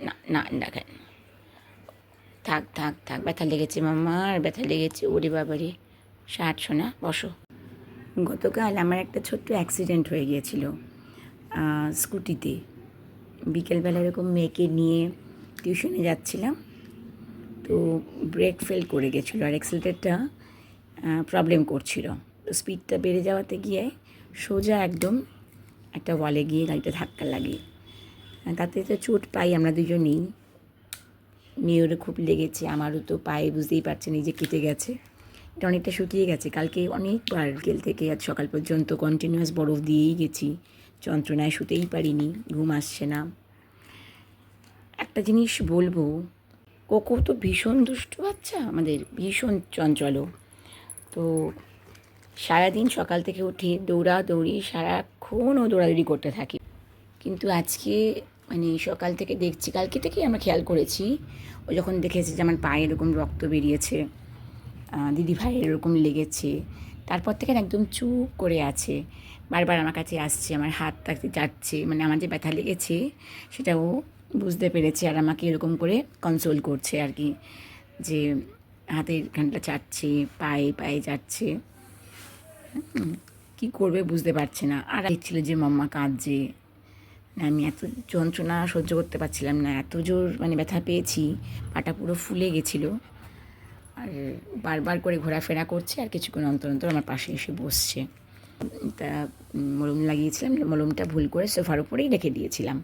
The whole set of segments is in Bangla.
না না দেখেন, থাক থাক থাক, ব্যথা লেগেছে মাম্মার, ব্যথা লেগেছে, ওরে বাবারে। ষাট শোনা, বসো। গতকাল আমার একটা ছোট্ট অ্যাক্সিডেন্ট হয়ে গিয়েছিল স্কুটিতে। বিকেলবেলা এরকম মেয়েকে নিয়ে টিউশনে যাচ্ছিলাম, তো ব্রেক ফেল করে গেছিলো আর অ্যাক্সিলেটারটা প্রবলেম করছিল। তো স্পিডটা বেড়ে যাওয়াতে গিয়ে সোজা একদম একটা ওয়ালে গিয়ে গাড়িটা ধাক্কা লাগে। তাতে তো চোট পাই আমরা দুজনেই, মেয়েরও খুব লেগেছে, আমারও তো পায়ে বুঝতেই পারছেন এই যে কেটে গেছে। এটা অনেকটা শুকিয়ে গেছে, কালকে অনেকবার বিকেল থেকে আজ সকাল পর্যন্ত কন্টিনিউয়াস বরফ দিয়েই গেছি, যন্ত্রণায় শুতেই পারিনি, ঘুম আসছে না। একটা জিনিস বলবো, কোকো তো ভীষণ দুষ্টু বাচ্চা, আমাদের ভীষণ চঞ্চল। তো সারাদিন সকাল থেকে উঠে দৌড়াদৌড়ি, সারাক্ষণ ও দৌড়াদৌড়ি করতে থাকি। কিন্তু আজকে মানে সকাল থেকে দেখছি, কালকে থেকেই আমরা খেয়াল করেছি, ও যখন দেখেছে যে আমার পায়ে এরকম রক্ত বেরিয়েছে, দিদি ভাইয়ের এরকম লেগেছে, তারপর থেকে একদম চুপ করে আছে। বারবার আমার কাছে আসছে, আমার হাতটাতে যাচ্ছে, মানে আমার যে ব্যথা লেগেছে সেটা ও বুঝতে পেরেছে আর আমাকে এরকম করে কনসোল করছে আর কি, যে হাতের এখানটা চাটছে, পায়ে পায়ে যাচ্ছে। কী করবে বুঝতে পারছে না। আর দেখছিল যে মাম্মা কাঁদছে, আমি এত যন্ত্রণা সহ্য করতে পারছিলাম না, এত জোর মানে ব্যথা পেয়েছি, পাটা পুরো ফুলে গেছিলো। আর বারবার করে ঘোরাফেরা করছে আর কিছুক্ষণ অন্তর অন্তর আমার পাশে এসে বসছে। তা মলম লাগিয়েছিলাম, মলমটা ভুল করে সোফার উপরেই রেখে দিয়েছিলাম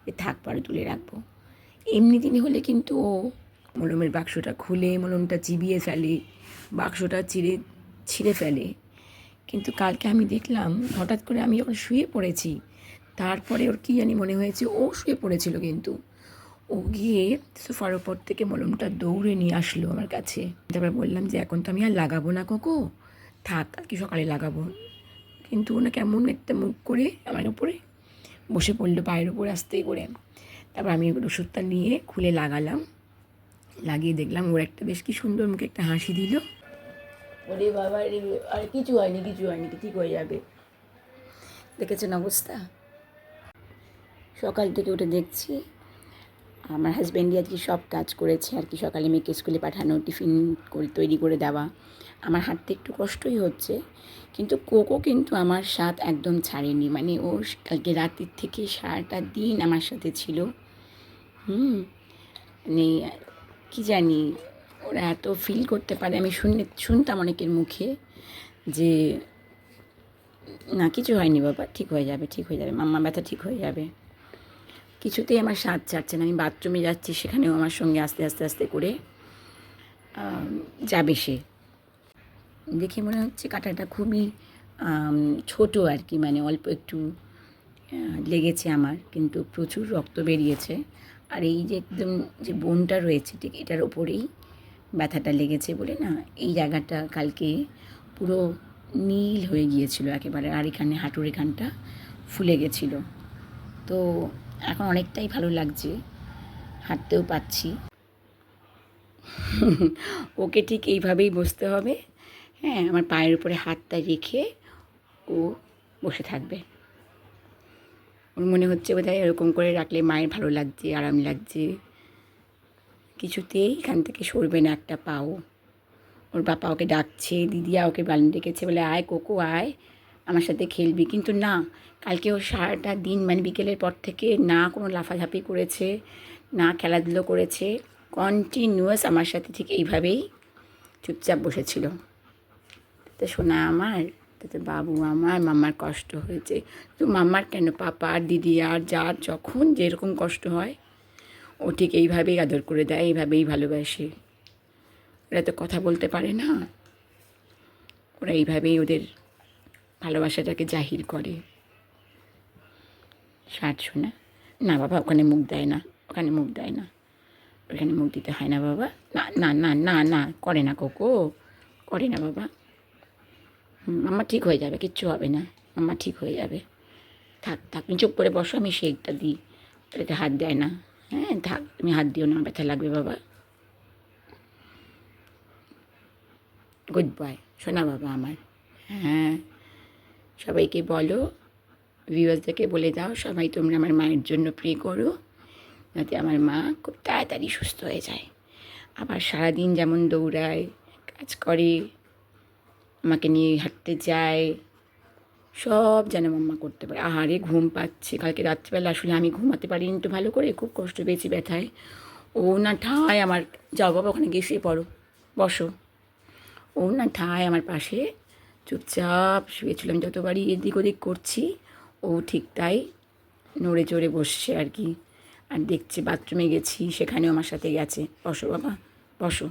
যে থাক, পরে তুলে রাখবো। এমনি দিনে হলে কিন্তু ও মলমের বাক্সটা খুলে মলমটা চিবিয়ে ফেলে, বাক্সটা ছিঁড়ে ফেলে। কিন্তু কালকে আমি দেখলাম হঠাৎ করে আমি যখন শুয়ে পড়েছি, তারপরে ওর কী জানি মনে হয়েছে, ও শুয়ে পড়েছিল কিন্তু ও গিয়ে সোফার ওপর থেকে মলমটা দৌড়ে নিয়ে আসলো আমার কাছে। তারপর বললাম যে এখন তো আমি আর লাগাবো না কোকো, থাক কালকে সকালে লাগাবো। কিন্তু ওনা কেমন একটা মুখ করে আমার উপরে বসে পড়লো, পায়ের উপরে আস্তে করে। তারপর আমি ওষুধটা নিয়ে খুলে লাগালাম, লাগিয়ে দেখলাম ওর একটা বেশ কি সুন্দর মুখে একটা হাসি দিল। ওরে বাবা রে, আর কিছু হয়নি, কিছু হয়নি, ঠিক হয়ে যাবে। দেখেছেন অবস্থা? সকাল থেকে উঠে দেখছি আমার হাজব্যান্ডই আজকে সব কাজ করেছে আর কি, সকালে মেয়েকে স্কুলে পাঠানো, টিফিন করে তৈরি করে দেওয়া। আমার হাঁটতে একটু কষ্টই হচ্ছে, কিন্তু কোকো কিন্তু আমার সাথ একদম ছাড়েনি, মানে ও কালকে রাতের থেকে সারাটা দিন আমার সাথে ছিল। মানে কী জানি ওরা এত ফিল করতে পারে, আমি শুনতাম অনেকের মুখে যে না কিছু হয়নি বাবা, ঠিক হয়ে যাবে, ঠিক হয়ে যাবে, মাম্মা ব্যথা ঠিক হয়ে যাবে। কিছুতেই আমার সাথ ছাড়ছে না, আমি বাথরুমে যাচ্ছি সেখানেও আমার সঙ্গে আস্তে আস্তে আস্তে করে যাবে সে। দেখে মনে হচ্ছে কাঁটাটা খুবই ছোট আর কি, মানে অল্প একটু লেগেছে আমার, কিন্তু প্রচুর রক্ত বেরিয়েছে। আর এই যে একদম যে বোনটা রয়েছে ঠিক এটার ওপরেই ব্যথাটা লেগেছে বলে না, এই জায়গাটা কালকে পুরো নীল হয়ে গিয়েছিল একেবারে, আর এখানে হাঁটুর এখানটা ফুলে গেছিলো। তো এখন অনেকটাই ভালো লাগছে, হাঁটতেও পাচ্ছি। ওকে ঠিক এইভাবেই বসতে হবে, হ্যাঁ, আমার পায়ের উপরে হাতটা রেখে ও বসে থাকবে। ওর মনে হচ্ছে বোধহয় এরকম করে রাখলে মায়ের ভালো লাগছে, আরাম লাগছে, কিছুতেই এখান থেকে সরবে না একটা পাও। ওর বাবা ওকে ডাকছে, দিদিয়া ওকে বালিন ডেকেছে, বলে আয় কোকো আয় আমার সাথে খেলবি, কিন্তু না, কালকে ও সারাটা দিন মানে বিকেলের পর থেকে না কোনো লাফাঝাপি করেছে, না খেলাধুলো করেছে, কন্টিনিউয়াস আমার সাথে ঠিক এইভাবেই চুপচাপ বসেছিল। তো শোনা আমার, তাতে বাবু আমার, মাম্মার কষ্ট হয়েছে। তো মাম্মার কেন, পাপা আর দিদি আর যার যখন যেরকম কষ্ট হয় ও ঠিক এইভাবেই আদর করে দেয়, এইভাবেই ভালোবাসে। ওরা তো কথা বলতে পারে না, ওরা এইভাবেই ওদের ভালোবাসাটাকে জাহির করে। ষাট শোনা, না বাবা ওখানে মুখ দেয় না, ওখানে মুখ দেয় না, ওখানে মুখ দিতে হয় না বাবা, না না না না না, করে না কোকো, করে না বাবা। মাম্মা ঠিক হয়ে যাবে, কিচ্ছু হবে না, মাম্মা ঠিক হয়ে যাবে, থাক থাক তুমি চুপ করে বসো, আমি শেকটা দিই। এটাতে হাত দেয় না, হ্যাঁ থাক তুমি হাত দিও না, ব্যথা লাগবে বাবা। গুড বয় শোনা বাবা আমার। হ্যাঁ, সবাইকে বলো, ভিউয়ার্সদেরকে বলে দাও, সবাই তোমরা আমার মায়ের জন্য প্রে করো, যাতে আমার মা খুব তাড়াতাড়ি সুস্থ হয়ে যায়। আবার সারাদিন যেমন দৌড়ায়, কাজ করে, আমাকে নিয়ে হাঁটতে যায়, সব যেন মাম্মা করতে পারে। আহারে ঘুম পাচ্ছে, কালকে রাত্রিবেলা আসলে আমি ঘুমাতে পারিনি তো ভালো করে, খুব কষ্ট পেয়েছি ব্যথায়। ও না ঠায় আমার, যাও বাবা ওখানে গিয়ে শুয়ে পড়ো, বসো। ও না ঠায় আমার পাশে চুপচাপ শুয়েছিলাম, যতবারই এদিক ওদিক করছি ও ঠিক তাই নড়ে চড়ে বসছে আর কি। আর দেখছে বাথরুমে গেছি, সেখানেও আমার সাথে গেছে। বসো বাবা, বসো,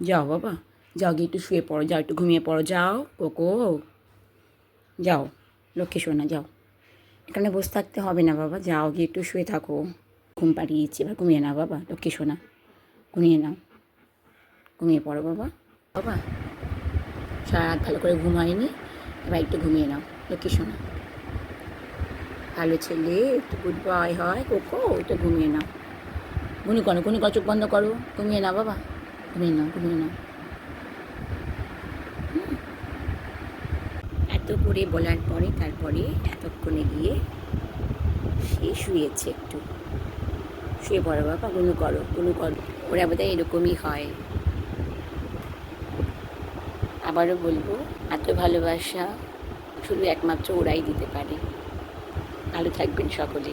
যাও বাবা, যাও গিয়ে একটু শুয়ে পড়ো, যাও একটু ঘুমিয়ে পড়ো, যাও কোকো, যাও লক্ষ্মী সোনা, যাও। এখানে বসে থাকতে হবে না বাবা, যাও গিয়ে একটু শুয়ে থাকো। ঘুম পাড়িয়েছি, এবার ঘুমিয়ে নাও বাবা, লক্ষ্মী সোনা, ঘুমিয়ে নাও, ঘুমিয়ে পড়ো বাবা। বাবা সারা রাত ভালো করে ঘুম হয়নি, এবার একটু ঘুমিয়ে নাও লক্ষ্মী সোনা, ভালো ছেলে, একটু গুড বয় হয় কোকো, একটু ঘুমিয়ে নাও। ঘুনি করো, ঘুনি করো, চোখ বন্ধ করো, ঘুমিয়ে নাও বাবা, ঘুমিয়ে নাও, ঘুমিয়ে নাও। এত করে বলার পরে তারপরে এতক্ষণে গিয়ে সে শুয়েছে একটু। শুয়ে পড়ো বাবা, গুনু করো, গুনু করো। ওরা বোধহয় এরকমই হয়। আবারও বলবো, এত ভালোবাসা শুধু একমাত্র ওরাই দিতে পারে। ভালো থাকবেন সকলে।